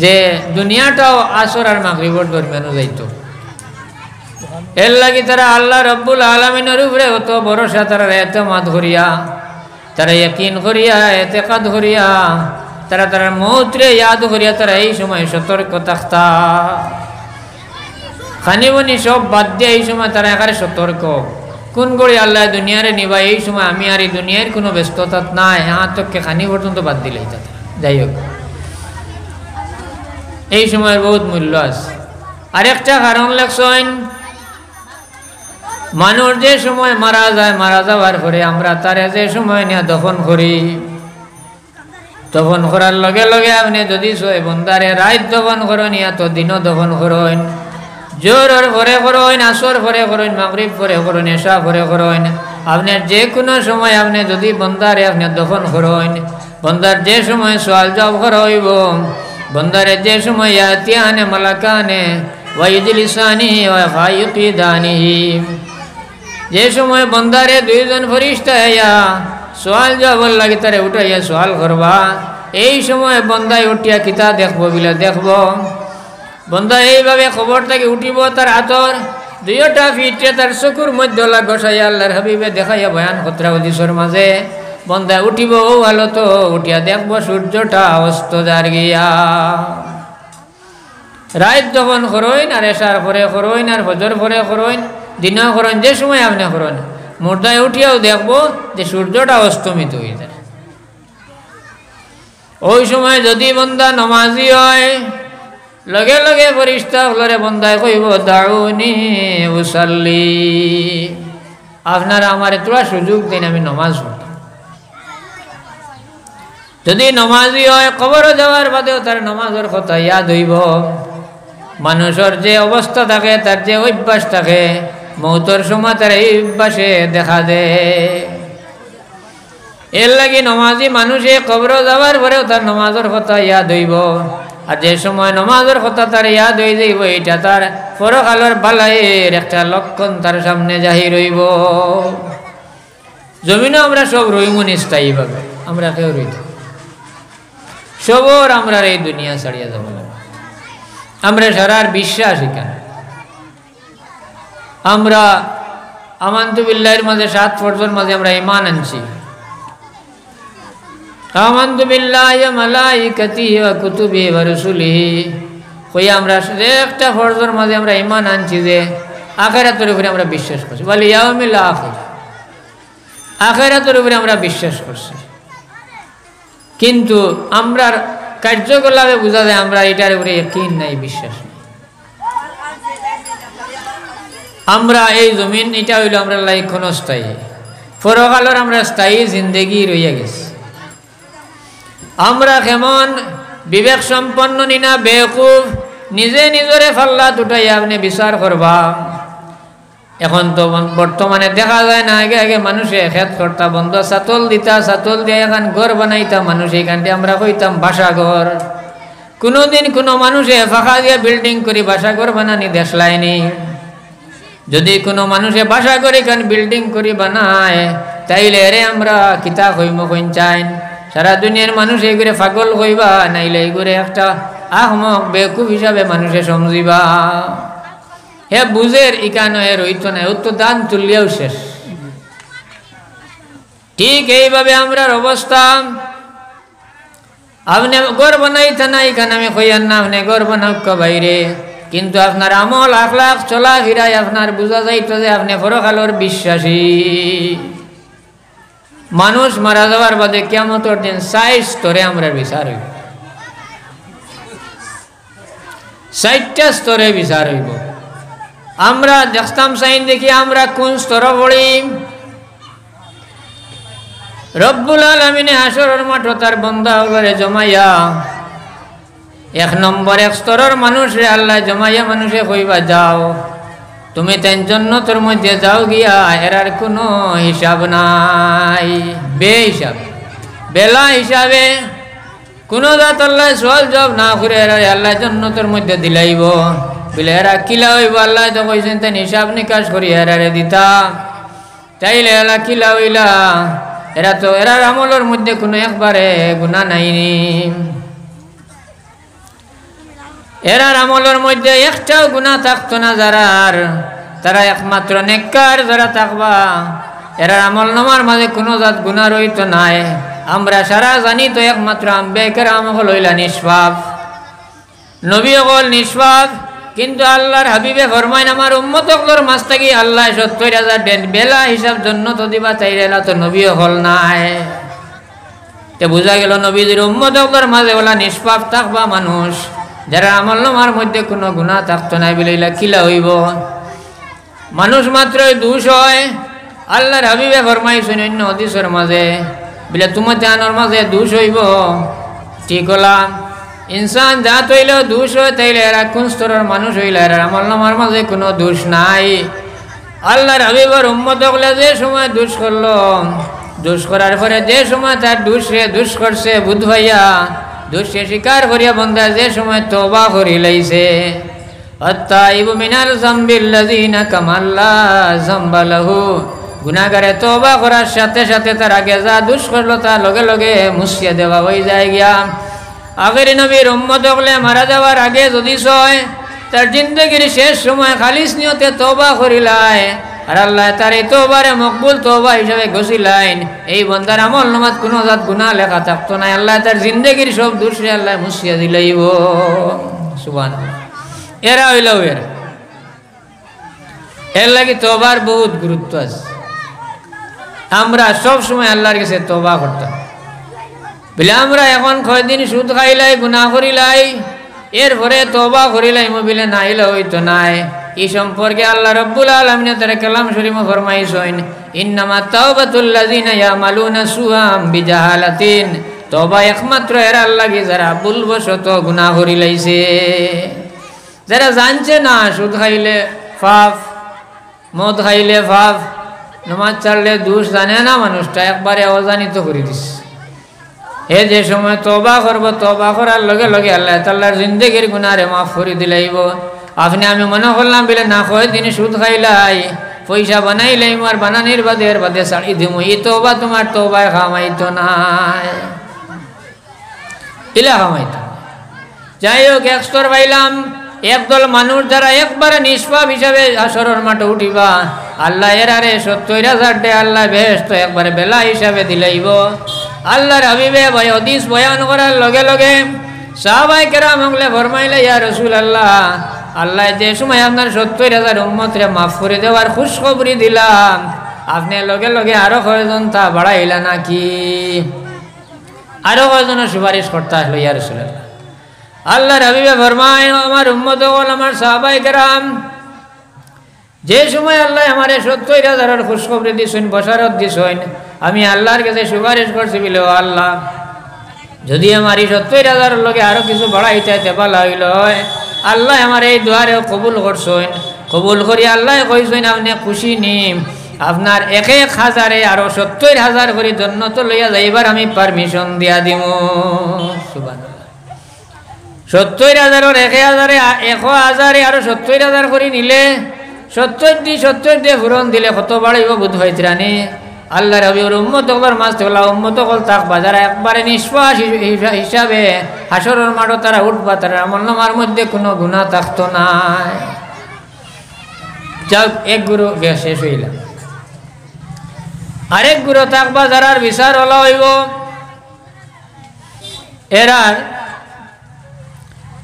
যে দুনিয়াটাও আসর আর মাগরিবর দরমিয়ানও যাইতো। এর লাগি তারা আল্লাহ রব্বুল আলামিনের উপরে অত ভরসা, তারা এতেমাদ করিয়া, তারা ইয়াকিন করিয়া, এতেকাদ করিয়া, তারা তারা মৌতরে ইয়াদ করিয়া তারা এই সময় সতর্ক থাকতা। খানিবনি সব বাদ দিয়ে এই সময় তারা এখানে সতর্ক। কোন করে আল্লাহ দুনিয়ারে নিবা, এই সময় আমি আর এই দুনিয়ার কোনো ব্যস্ততা নাই, হ্যাঁ তোকে খানি পর্যন্ত বাদ দিলেই তাতে। যাই হোক, এই সময়ের বহুত মূল্য আছে। আরেকটা কারণ লেখছেন, মানুষ যে সময় মারা যায়, মারা যাওয়ার পরে আমরা তারে যে সময় নিয়ে দফন করি, দফন করার লগে লগে আপনি যদি সয় বন্দারে রাত দফন করেন, ইয়া তো দিনও দফন করেন, জোহরের পরে করেন, আসর পরে করেন, মাগরিব পরে করেন, এশা পরে করেন, আপনার যে কোনো সময় আপনি যদি বন্দারে আপনি দফন করেন, বন্দার যে সময় সওয়াল জবাব করা হইব, বন্দারে যে সময় ইয়াতিয়ানে মালাকানে ওয়াইজলিসানিহি ওয়া ফায়ুকিদানিহি, যে সময় বন্দারে দুইজন ফেরেশতা আইয়া সওয়াল জবাব লাগি তারে উঠাইয়া সওয়াল করবা, এই সময় বন্দায় উঠিয়া কিতা দেখবো বিলা দেখব। বন্দা এইভাবে খবর থেকে উঠিব, তার হাতর দুইটা ফিটে তার চকুর মধ্যে গসাইয়া আল্লাহর হাবিবে দেখাইয়া বয়ান খতরা হদিসের মাঝে বন্দা উঠিব। ও ভালো তো উঠিয়া দেখব সূর্যটা অস্ত যার গিয়া। রাত যখন করইন আর এশার পরে করইন আর ফজর পরে করইন, দিনও করেন, যে সময় আপনি করেন, মুর্দায় উঠিয়াও দেখব যে সূর্যটা অস্তমিত হয়ে যায়। ওই সময় যদি বন্দা নমাজি হয়, লগে লগে ফেরেশতা হলরে বন্দায় কইব দাউনি উসাল্লি, আপনারা আমার তোরা সুযোগ দিন আমি নমাজ পড়তাম। যদি নমাজি হয়, কবর যাওয়ার বাদেও তার নমাজের কথা ইয়াদ হইব। মানুষের যে অবস্থা থাকে, তার যে অভ্যাস থাকে, মৌতর সময় তার এই অভ্যাসে দেখা দেয়। এর লাগি নমাজি মানুষে কবর যাওয়ার পরেও তার নমাজের কথা ইয়াদ হইব। আর যে সময় নমাজের কথা তার ইয়াদ হয়ে যাইব, এটা তার পরকালের বালাইয়ের একটা লক্ষণ তার সামনে জাহির হইব। জমিনও আমরা সব রইমুন স্থায়ীভাবে, আমরা কেউ রইত সবর আমরা এই দুনিয়া ছাড়িয়া যাব। আমরা সারার বিশ্বাস এখানে আমরা আমানতু বিল্লাহির মাঝে 7 ফরজের মাঝে আমরা ঈমান আনছি। আমানতু বিল্লাহি ওয়া মালাইকাতিহি ওয়া কুতুবিহি ওয়া রুসুলিহি, কই আমরা একটা ফরজের মাঝে আমরা ঈমান আনছি যে আখিরাতের উপরে আমরা বিশ্বাস করছি, ওয়াল ইয়াউমিল আখির, আখিরাতের উপরে আমরা বিশ্বাস করছি। কিন্তু আমরা কার্যকলাপে বোঝা যায় আমরা এটার উপরে ইয়াকিন নাই, বিশ্বাস নাই। আমরা এই জমিন এটা হইল আমরা লাই ক্ষণস্থায়ী, পরকালের আমরা স্থায়ী জিন্দেগি রইয়া গেছি। আমরা কেমন বিবেক সম্পন্ন নিনা বেকুফ, নিজে নিজরে ফাল্লা উঠাইয়া আপনি বিচার করবা। এখন তো বর্তমানে দেখা যায় না, আগে আগে মানুষে খেত করতা বন্ধ, ছাতল দিতা, ছাতল দিয়ে এখন ঘর বানাইতাম মানুষ, এইখানটি আমরা কইতাম বাসাঘর। কোনোদিন কোনো মানুষে ফাঁকা দিয়ে বিল্ডিং করি বাসাঘর বানানি দেখলাইনি। যদি কোনো মানুষে বাসা করে এখান বিল্ডিং করি বানায়, তাইলে রে আমরা কিতা কইম কইন চাইন, সারা দুনিয়ার মানুষ এই করে পাগল কইবা, নাইলে এই করে একটা আহমক বেকুফ হিসাবে মানুষে সমঝিবা। হে বুঝের ইকানো হে রইত না, ও তো দান তুলিয়াও শেষ। ঠিক এইভাবে আমরার অবস্থা। আপনি ঘর বানাইতে না, এখানে আমি কইয়ান না আপনি ঘর বানাওক বাইরে, কিন্তু আপনার আমল আখলাক চলা ফিরাই আপনার বোঝা যাইতো যে আপনি পরকালের বিশ্বাসী মানুষ। মারা যাওয়ার বাদে কিয়ামতের দিন ৬০ স্তরে আমরা বিচার হইব, ৬০টা স্তরে বিচার হইব। আমরা দেখতাম চাইন দেখি আমরা কোন স্তরে পড়ি। রব্বুল আলামিনে হাসরের মাঠে তার বান্দা হলরে জমাইয়া ১ নম্বর ১ স্তরের মানুষে আল্লাহ জমাইয়া মানুষে কইবা যাও তুমি জান্নাতের মধ্যে যাও গিয়া, এরার কোনো হিসাব নাই, বেহিসাব বেলা হিসাবে কোনো জাত আল্লাহ সওয়াল জবাব না করে এরা আল্লাহ জান্নাতের মধ্যে দিলাইব। বলে এরা কিলা হইব, আল্লাহ তো কইছেন তেন হিসাব নিকাশ করি এরারে দিতা, তাইলে এরা কিলা হইলা, এরা তো এরার আমলের মধ্যে কোনো একবারে গুনাহ নাইনি। এরার আমলের মধ্যে একটাও গুনাহ থাকতো না যারার, তারা একমাত্র নেককার যারা থাকবা এরার আমল নামার মাঝে কোনো জাত গুনাহ রইতো নাই। আমরা সারা জানি তো একমাত্র আম্বিয়া কেরাম হল হইলা নিষ্পাপ, নবী হল নিষ্পাপ, কিন্তু আল্লাহর হাবিবে ফরমাইন আমার উম্মতগুলোর মাঝ থেকে আল্লাহ 70,000 বেলা হিসাব জন্য তো দিবা চাইলা তো নবী হল নাই। তে বোঝা গেল নবীদের উম্মতগুলোর মাঝে ওলা নিষ্পাপ থাকবা মানুষ যারা আমল নামার মধ্যে কোনো গুনাহ থাকতো না বলে কিলা হইব? মানুষ মাত্রই দোষ হয়। আল্লাহর হাবিবে ফরমাইছেন অন্য হাদিসের মাঝে বলে তোমার জানার মাঝে দোষ হইব। ঠিক হলাম, ইনসান জাত হইলেও দোষ হয়, তাইলে এরা কোন স্তরের মানুষ হইলে এরা আমল নামার মাঝে কোনো দোষ নাই। আল্লাহর হাবিবের উম্মত হলে যে সময় দোষ করলো, দোষ করার পরে যে সময় তার দোষ করছে বুধ ভাইয়া দোষে স্বীকার করিয়া বন্ধা যে সময় তওবা করি লাইছে, আত্তাইবু মিনাল যামবিল্লাযিনা কামাল্লা যামবা লাহু, গুনাহগারে তওবা করার সাথে সাথে তার আগে যা দোষ করলো তার লগে লগে মুছিয়ে দেওয়া হয়ে যায় গিয়া। আগের নবীর উম্মত হলে মারা যাওয়ার আগে যদি সয় তার জিন্দগির শেষ সময় খালিস নিয়তে তওবা করিলাই আর আল্লাহ তার এই তওবারে মকবুল তওবা হিসাবে ঘোষিলেন। এই বন্দার আমল নামাত কোনো জাত গুনাহ লেখা থাকতো না, আল্লাহ তার জিন্দগির সব দোষে আল্লাহ মুছিয়ে দিলাইব। সুবহানাল্লাহ। এরা হইল এর লাগি তওবার বহুত গুরুত্ব আছে। আমরা সব সময় আল্লাহর কাছে তওবা করতাম বলে আমরা এখন কয়দিন সুদ খাইলাই গুনাহ করিলাই এরপরে তওবা করিলাই বলে নাইলে হইতো নাই। এই সম্পর্কে আল্লাহ রাব্বুল আলামিন তার কালাম শরীফে ফরমাইছেন ইন্নামা তাওবাতুল লাযিনা ইয়ামালুনা সুআম বিজাহালাতিন, তওবা একমাত্র এরা লাগি যারা ভুলবশত গুনাহ করিলাইছে, যারা জানছে না সুদ খাইলে পাপ, মদ খাইলে পাপ, নামাজ ছাড়লে দোষ জানে না মানুষটা একবারে অজানিত করে দিছে। এ যে সময় তওবা করব তওবা করার লগে লগে আল্লাহ তাআলার জিন্দেগির গুনাহরে মাফ করে দিলাইব। আপনি আমি মনে করলাম বলে না কয় দিন সুদ খাইলাই পয়সা বানাইলাই আর বানানির বাদে এর বাদে ছাড়ি দিমু, এই তওবা তোমার তওবায় খামাইতো নাই, ইলা খামাইতো। যাই হোক এক স্তর পাইলাম, একদল মানুষ যারা একবারে নিষ্পাপ হিসাবে হাসরের মাঠে উঠিবা আল্লাহ এরারে 70,000 আল্লাহ বেহেশত একবারে বেলা হিসাবে দিলাইব। আল্লাহর হাবিবে ভাই হাদিস বয়ান করার লগে লগে সাহাবায়ে কেরাম হলে ফরমাইলে ইয়া রাসূলুল্লাহ আল্লাহ যে সময় আপনার 70,000 উম্মতরে মাফ করে দেওয়ার খুশখবরি দিলাম আপনি লগে লগে আরো কয়জন তা বাড়াইলা নাকি? আরো কয়জনের সুপারিশ করতে আসলো ইয়া রাসূলুল্লাহ। আল্লাহর হাবিবে ফরমায় আমার উম্মত হল আমার সাহাবায়ে কেরাম যে সময় আল্লাহ আমার 70,000 খুশখবরি দিছেন বশারত দিছেন আমি আল্লাহর কাছে সুপারিশ করছি বলে আল্লাহ যদি আমার 70,000 লগে আরো কিছু বাড়াইতে ভালো হইল। আল্লাহ আমার এই দুয়ারে কবুল করছেন, কবুল করি আল্লাহ কইছেন আপনি খুশি নিম আপনার 1,000 আরো 70,000 করে জান্নাত লইয়া যাইবার আমি পারমিশন দিয়া দিমু। সুবহানাল্লাহ। 70,000 1,000 আরো 70,000 করে নিলে 70 দিয়ে পূরণ দিলে কত বাড়াইব বুধ ভাইত্রানি? আল্লাহর হাবিবের উম্মত হল মাঝ তোলা উম্মত হল তাক বাজারে একবারে নিষ্পাস হিসাবে হাসরের মাঠে তারা উঠবা, তারা আমল নামার মধ্যে কোনো গুনাহ থাকতো নাই। যাক এক গুরু শেষ হইলাম, আরেক গুরু থাকবা যারার বিচার হলা হইব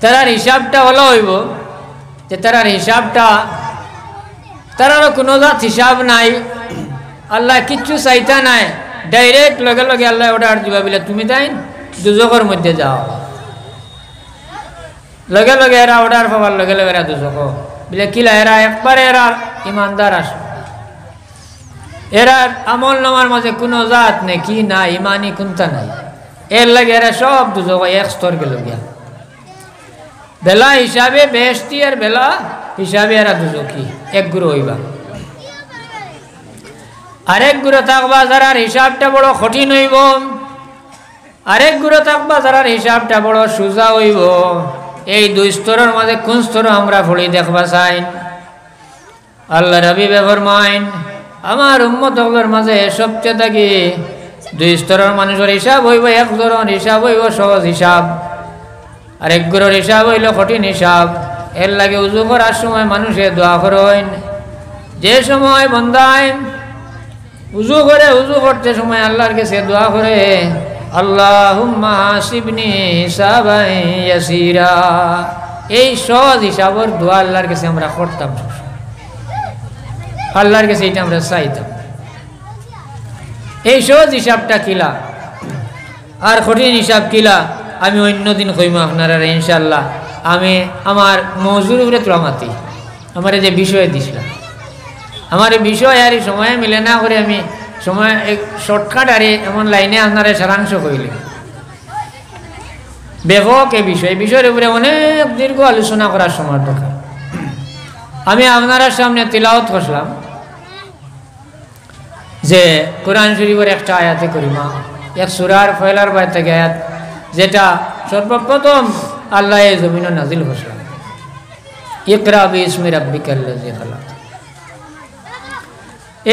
তারার হিসাবটা হলা হইব যে তারার হিসাবটা তারারও কোনো জাত হিসাব নাই, আল্লাহ কিচ্ছু চাইতা নাই, ডাইরেক্ট লগে লগে আল্লাহ অর্ডার দিবা বলে তুমি তাই দুজকের মধ্যে যাও, লগে লগে এরা অর্ডার পাবার লগে লগে এরা দুজক বলে কিলা এরা একবারে এরা ইমানদার আস, এরা আমল নামার মাঝে কোনো জাত নেই কি না ইমানি কোনটা নাই, এর লাগে এরা সব দুজক এক স্তর গেল গিয়া বেলা হিসাবে বেহেশতি আর বেলা হিসাবে এরা দুজকি এক গুরু হইবা। আরেক গুরু থাকবা যারার হিসাবটা বড় কঠিন হইব, আরেক গুরু থাকবা যারার হিসাবটা বড় সোজা হইব। এই দুই স্তরের মাঝে কোন স্তর আমরা পড়ি দেখবা চাই? আল্লাহর হাবিবে ফরমাইন আমার উম্মতগুলোর মাঝে সবচেয়ে থাকি দুই স্তরের মানুষের হিসাব হইব এক ধরনের হিসাব হইব সহজ হিসাব, আর এক গরুর হিসাব হইল কঠিন হিসাব। এর লাগে উজু করার সময় মানুষে দোয়া করেন। যে সময় বন্দায় উজু করতে সময় আল্লাহর কাছে দোয়া করে, আল্লাহুম্মা হাসিবনি হিসাবান ইয়াসিরা। এই সহজ হিসাবের দোয়া আল্লাহর কাছে আমরা করতাম, আল্লাহর কাছে এটা আমরা চাইতাম। এই সহজ হিসাবটা কিলা আর কঠিন হিসাব কিলা আমি অন্যদিন কইম আপনারা ইনশাল্লাহ। আমি আমার মজুর উপরে ত্রামাতি আমার যে বিষয় দিছিলাম, আমার এই বিষয় আর সময় মিলে না করে আমি সময় শর্টকাট আর এমন লাইনে আপনারা সারাংশ কইলে ব্যাপক এই বিষয়ের উপরে অনেক দীর্ঘ আলোচনা করার সময় দরকার। আমি আপনার সামনে তিলাওয়াত করলাম যে কোরআন শরীফের একটা আয়াতে করিমা, এক সূরার পয়লার বাইর থেকে আয়াত, যেটা সর্বপ্রথম আল্লাহ এই জমিনে নাজিল করলেন, ইকরা বিইসমি রাব্বিকাল্লাযী খালাক।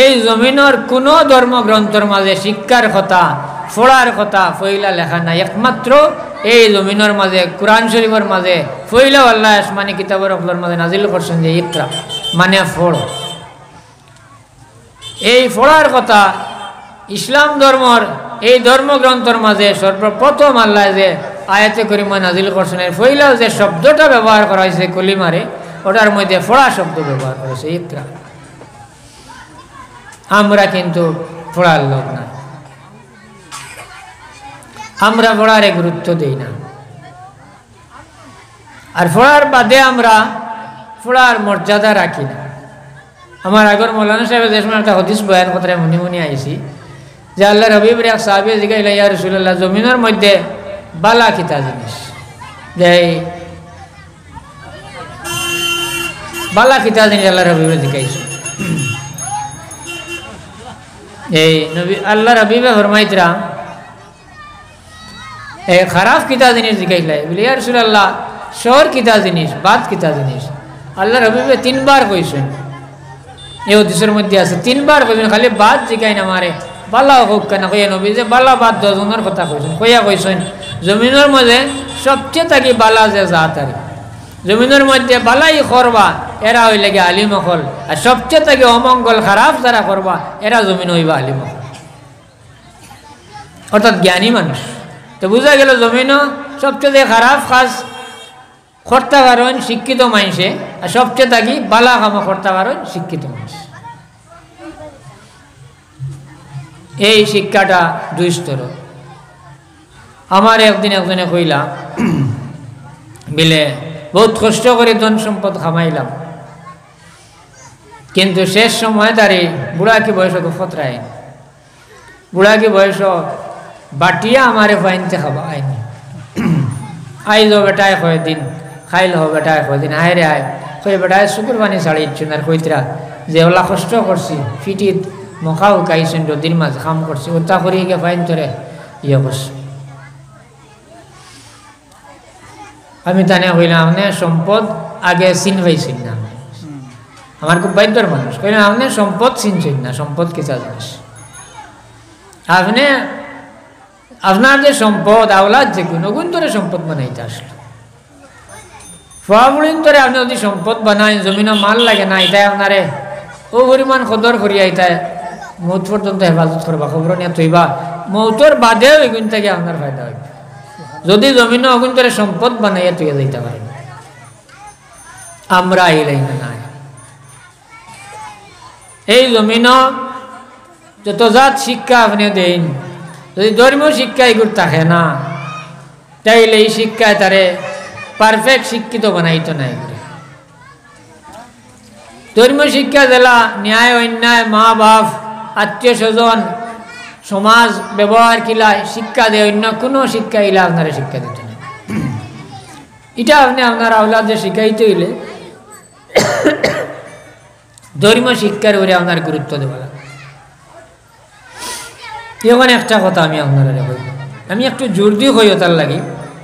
এই জমিনের কোনো ধর্মগ্রন্থের মাঝে শিক্ষার কথা, পড়ার কথা পয়লা লেখা নাই। একমাত্র এই জমিনের মাঝে কোরআন শরীফের মাঝে পয়লা আল্লাহ আসমানি কিতাবের অফলের মাঝে নাজিল করছেন যে ইকরা মানে পড়ো। এই পড়ার কথা ইসলাম ধর্মর এই ধর্মগ্রন্থের মাঝে সর্বপ্রথম আল্লাহ যে আয়াতে করিমা নাজিল করছেন, এর পয়লা যে শব্দটা ব্যবহার করা হয়েছে কলিমারে, ওটার মধ্যে পড়া শব্দ ব্যবহার করেছে ইকরা। আমরা কিন্তু পড়ার লোক না, আমরা পড়ারে গুরুত্ব দেই না। আর পড়ার বাদে আমরা পড়ার মর্যাদা রাখি না। আমার আগর মৌলানা সাহেব যে সময় একটা হদিস বয়ান কথা মনে আইছি যে আল্লাহর হাবিবের এক সাহাবী জিজ্ঞাসা, ইয়া রাসূলুল্লাহ, জমিনের মধ্যে বালা কিতা জিনিস, যে বালা কিতা জিনিস আল্লাহর হাবিবে জিজ্ঞাসা। এই নবী আল্লাহর হাবিবে ফরমাইতরা এই খারাপ কিতা জিনিস জিজ্ঞাসা, বলে ইয়া রাসূলুল্লাহ শহর কিতা জিনিস, বাদ কিতা জিনিস। আল্লাহর হাবিবে 3 বার কইছেন, এই হাদিসের মধ্যে আছে 3 বার কইছেন, খালি বাদ জিগাই না মারে বালা হোক কেন কইয়া নবী যে বালা বাদ 10 জনের কথা কইছেন। কইছেন জমিনের মধ্যে সবচেয়ে থাকি বালা যে জাত আর জমিনের মধ্যে বালাই করবা এরা হইলে গিয়ে আলিম হল, আর সবচেয়ে থাকি অমঙ্গল খারাপ যারা করবা এরা জমিন হইবা আলিম হল, অর্থাৎ জ্ঞানী মানুষ। তো বুঝা গেল জমিনও সবচেয়ে খারাপ কাজ করতে পারেন শিক্ষিত মানুষে, আর সবচেয়ে থাকি বালা কামা করতে পারেন শিক্ষিত মানুষ। এই শিক্ষাটা 2 স্তর। আমার একদিন একজনে কইলা, বিলে বহুত কষ্ট করে ধন সম্পদ কামাইলাম, কিন্তু শেষ সময় তারে বুড়া কি বয়স ফতরায়, বুড়া কি বয়স বাটিয়া আমারে ফাইনতে খাবা আইনি, আইজ বেটায় কয় দিন খাইল হো বেটায় কয় দিন, আয় রে আয় কই বেটায় শুকুর বানি ছাড়ি ইচ্ছুন। আর কইতরা যে ওলা কষ্ট করছি ফিটিত মখাও কাইছেন নদীর মাঝ কাম করছি, ওটা করিয়ে গিয়ে ফাইন তোরে ইয়ে করছি। আমি তানে কইলাম আপনি সম্পদ আগে চিনবাইছেন না, আমার খুব বাধ্যর মানুষ। কইলাম আপনি সম্পদ চিনছেন না, সম্পদ কিতা জিনিস। আপনি আপনার যে সম্পদ আওলাদ যে গুণ তোরে সম্পদ বানাইতে আসলো, ফুয়াবুড়িন তোরে আপনি যদি সম্পদ বানাই জমিনে মাল লাগে না, এটাই আপনারে ও পরিমাণ কদর করিয়া এটাই মৌত পর্যন্ত হেফাজত করবা, খবর নিয়ে তৈবা, মৌতর বাদেও এগুন থেকে আপনার ফায়দা হইবে। যদি জমিনে অগুন করে সম্পদ বানাইয়া তুই যাইতে পারেন, আমরা এই লাইনে নাই। এই জমিন যত জাত শিক্ষা আপনি দেন, যদি ধর্মীয় শিক্ষা এগুলো থাকে না, তাইলে এই শিক্ষায় তারে পারফেক্ট শিক্ষিত বানাইতো না। এগুলো ধর্মীয় শিক্ষা জেলা ন্যায় অন্যায়, মা বাপ, আত্মীয় স্বজন, সমাজ ব্যবহার কিলা শিক্ষা দেয়, অন্য কোনো শিক্ষা ইলা আপনারা শিক্ষা দিতে না। এটা আপনি আপনার আওলাদে শিখাইতে হইলে ধর্মীয় শিক্ষার উপরে আপনার গুরুত্ব দেওয়া লাগে। এখন একটা কথা আমি আপনারা বলব, আমি একটু জোর দিয়ে হই তার লাগে